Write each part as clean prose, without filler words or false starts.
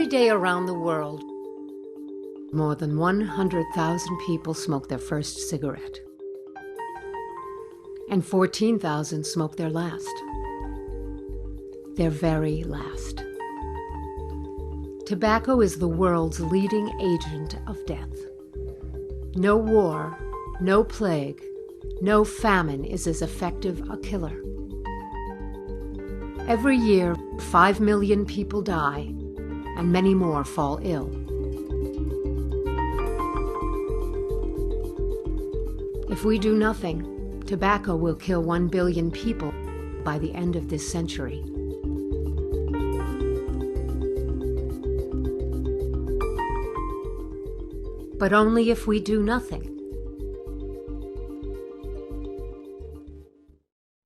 Every day around the world, more than 100,000 people smoke their first cigarette, and 14,000 smoke their last, their very last. Tobacco is the world's leading agent of death. No war, no plague, no famine is as effective a killer. Every year, 5 million people die, and many more fall ill. If we do nothing, tobacco will kill 1 billion people by the end of this century. But only if we do nothing.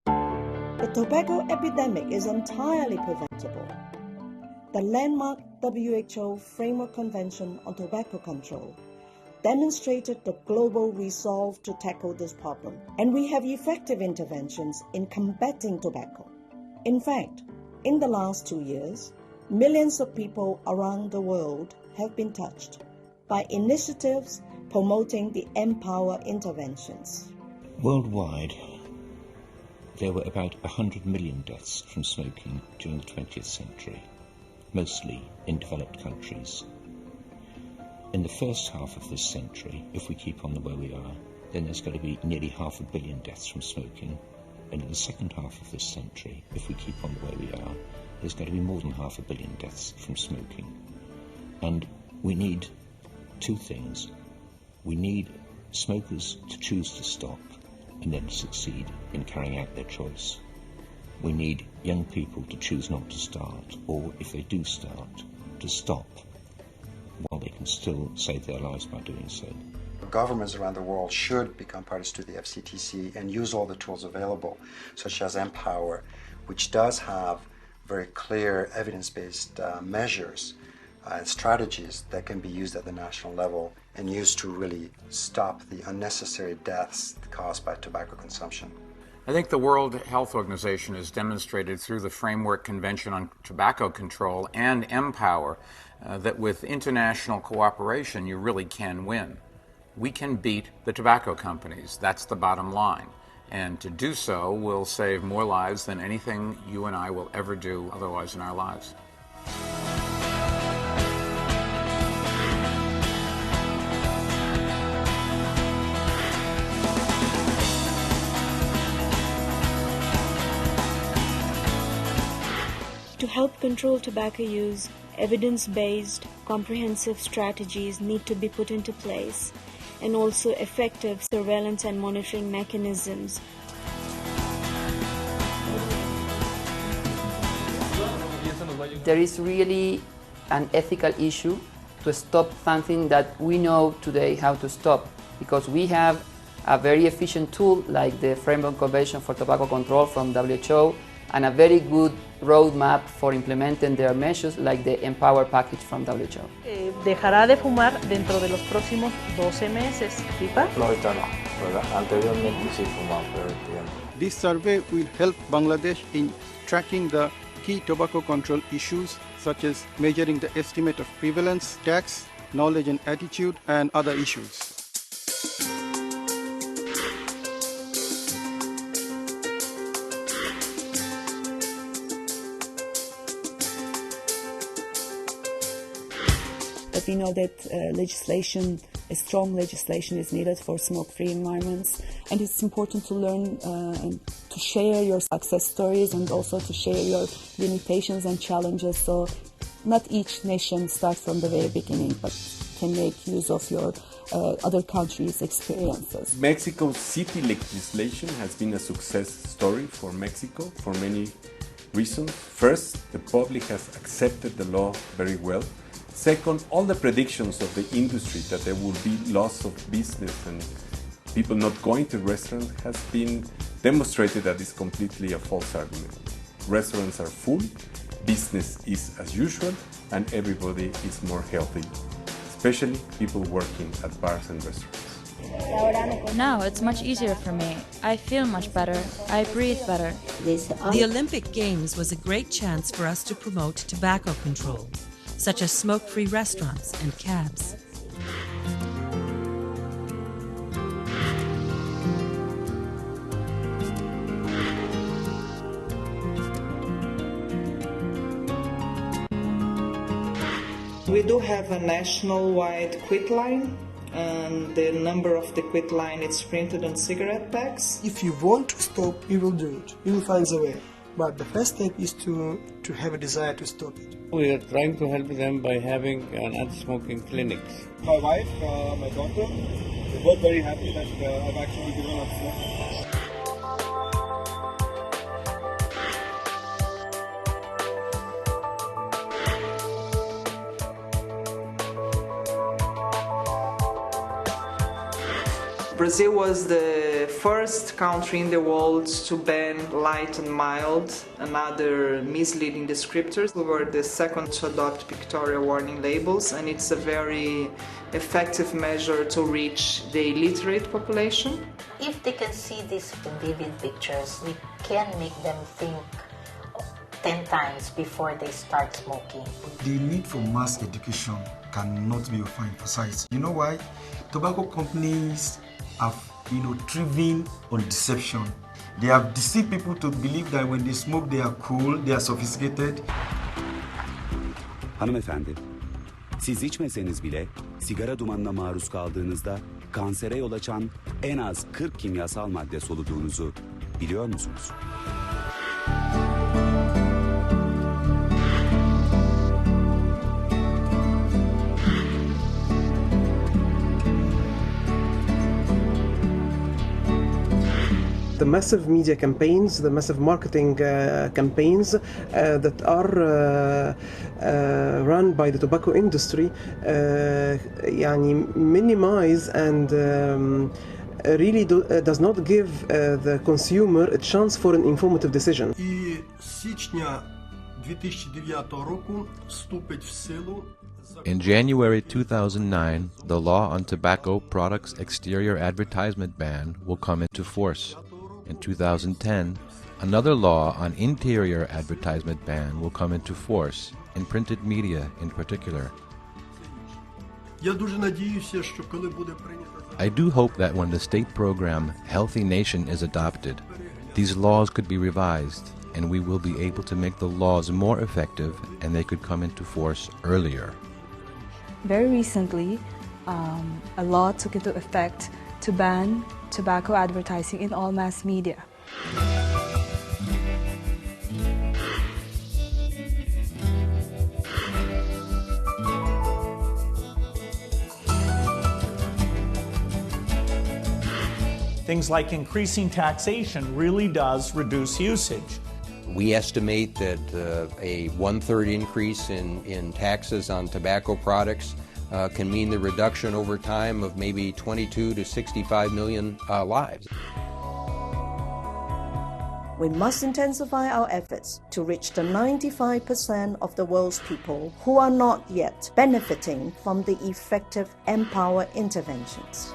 The tobacco epidemic is entirely preventable. The landmark WHO Framework Convention on Tobacco Control demonstrated the global resolve to tackle this problem, and we have effective interventions in combating tobacco. In fact, in the last 2 years, millions of people around the world have been touched by initiatives promoting the Mpower interventions. Worldwide, there were about 100 million deaths from smoking during the 20th century, mostly in developed countries. In the first half of this century, if we keep on the way we are, then there's going to be nearly 500 million deaths from smoking. And in the second half of this century, if we keep on the way we are, there's going to be more than 500 million deaths from smoking. And we need two things. We need smokers to choose to stop and then succeed in carrying out their choice. We need young people to choose not to start, or if they do start, to stop while they can still save their lives by doing so. Governments around the world should become parties to the FCTC and use all the tools available, such as Mpower, which does have very clear evidence-based measures and strategies that can be used at the national level and used to really stop the unnecessary deaths caused by tobacco consumption. I think the World Health Organization has demonstrated through the Framework Convention on Tobacco Control and Mpower that with international cooperation you really can win. We can beat the tobacco companies. That's the bottom line. And to do so will save more lives than anything you and I will ever do otherwise in our lives. To help control tobacco use, evidence-based, comprehensive strategies need to be put into place, and also effective surveillance and monitoring mechanisms. There is really an ethical issue to stop something that we know today how to stop, because we have a very efficient tool like the Framework Convention for Tobacco Control from WHO, and a very good roadmap for implementing their measures like the Mpower package from WHO. Dejará de fumar dentro de los próximos 12 meses, ¿pipa? No, ahorita no, ¿verdad? Anteriormente sí fumaba, pero ahorita ya no. This survey will help Bangladesh in tracking the key tobacco control issues such as measuring the estimate of prevalence, tax, knowledge and attitude, and other issues. But we know that a strong legislation is needed for smoke-free environments, and it's important to learn and to share your success stories and also to share your limitations and challenges. So not each nation starts from the very beginning, but can make use of your other countries' experiences. Mexico's city legislation has been a success story for Mexico for many reasons. First, the public has accepted the law very well. Second, all the predictions of the industry that there will be loss of business and people not going to restaurants has been demonstrated that it's completely a false argument. Restaurants are full, business is as usual, and everybody is more healthy, especially people working at bars and restaurants. Now it's much easier for me. I feel much better. I breathe better. The Olympic Games was a great chance for us to promote tobacco control. such as smoke-free restaurants and cabs. We do have a national-wide quit line, and the number of the quit line is printed on cigarette packs. If you want to stop, you will do it. You will find a way. But the first step is to have a desire to stop it. We are trying to help them by having anti-smoking clinics. My wife, my daughter, they're both very happy that I've actually given up smoking. Brazil was the first country in the world to ban light and mild and other misleading descriptors. We were the second to adopt pictorial warning labels, and it's a very effective measure to reach the illiterate population. If they can see these vivid pictures, we can make them think 10 times before they start smoking. The need for mass education cannot be overemphasized. You know why? Tobacco companies have, thriven on deception. They have deceived people to believe that when they smoke they are cool, they are sophisticated. Hanımefendi, siz içmeseniz bile sigara dumanına maruz kaldığınızda kansere yol açan en az 40 kimyasal madde soluduğunuzu biliyor musunuz? The massive media campaigns, the massive marketing campaigns that are run by the tobacco industry minimize and really does not give the consumer a chance for an informative decision. І січня 2009 року вступить в силу. In January 2009, the law on tobacco products' exterior advertisement ban will come into force. In 2010, another law on interior advertisement ban will come into force, in printed media in particular. Я дуже надіюся, що коли буде прийнято. I do hope that when the state program Healthy Nation is adopted, these laws could be revised, and we will be able to make the laws more effective and they could come into force earlier. Very recently, a law took into effect to ban tobacco advertising in all mass media. Things like increasing taxation really does reduce usage. We estimate that a 1/3 increase in taxes on tobacco products can mean the reduction over time of maybe 22 to 65 million lives. We must intensify our efforts to reach the 95% of the world's people who are not yet benefiting from the effective Mpower interventions.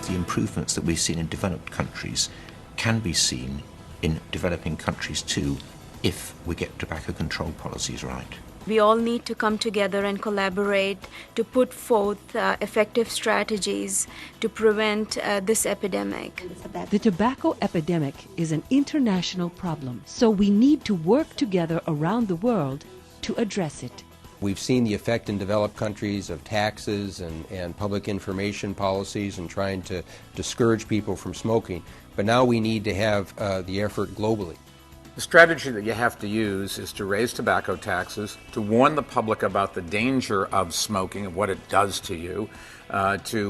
The improvements that we've seen in developed countries can be seen in developing countries too, if we get tobacco control policies right. We all need to come together and collaborate to put forth effective strategies to prevent this epidemic. The tobacco epidemic is an international problem, so we need to work together around the world to address it. We've seen the effect in developed countries of taxes and public information policies and trying to discourage people from smoking, but now we need to have the effort globally. The strategy that you have to use is to raise tobacco taxes, to warn the public about the danger of smoking, of what it does to you, to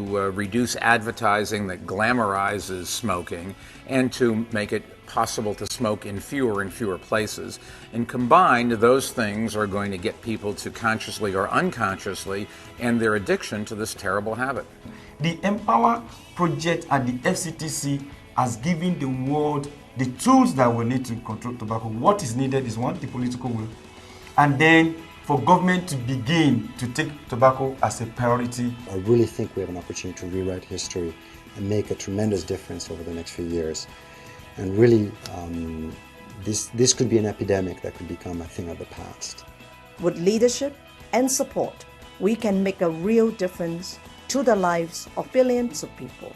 reduce advertising that glamorizes smoking, and to make it possible to smoke in fewer and fewer places. And combined, those things are going to get people to consciously or unconsciously end their addiction to this terrible habit. The Mpower project at the FCTC has given the world the tools that we need to control tobacco. What is needed is one, the political will, and then for government to begin to take tobacco as a priority. I really think we have an opportunity to rewrite history and make a tremendous difference over the next few years, and really this could be an epidemic that could become a thing of the past. With leadership and support, we can make a real difference to the lives of billions of people.